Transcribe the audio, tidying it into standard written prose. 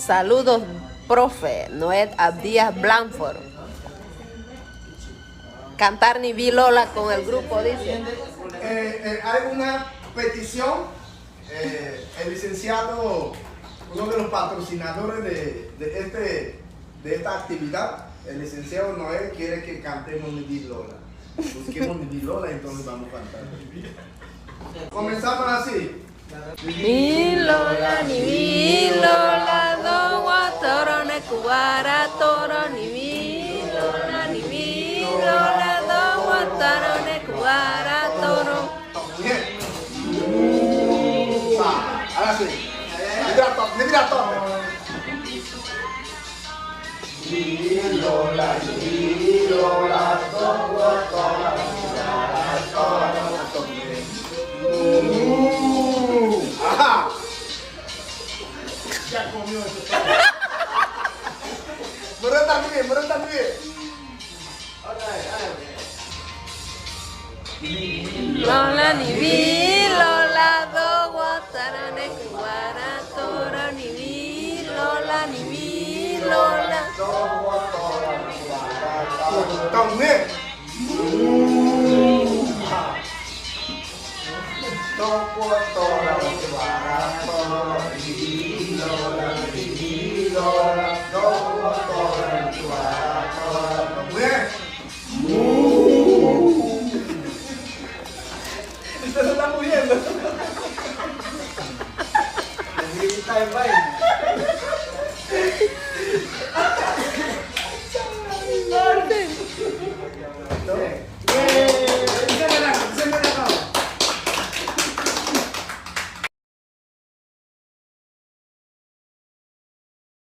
Saludos, profe Noé Abdías Blanford. Cantar Ni Vi Lola con el grupo, dice. Hay una petición. El licenciado, uno de los patrocinadores de esta actividad, el licenciado Noé quiere que cantemos Ni Vi Lola. Busquemos Ni Vi Lola, entonces vamos a cantar. Comenzamos así. Ni Lola, ni Vi Lola, do guatoro ne cubara toro, ni Vi Lola, ni Vi Lola, do guatoro ne cubara toro. Bien. Ahora sí. Mira tope. Ni Lola, ni Lola, do guatoro ne cubara toro. Ajá. Ya comió eso. Pero también. Lola, ni Vi Lola, do guatoro ne cubara toro, ni Vi Lola, ni Vi Lola. También. Usted se está muriendo.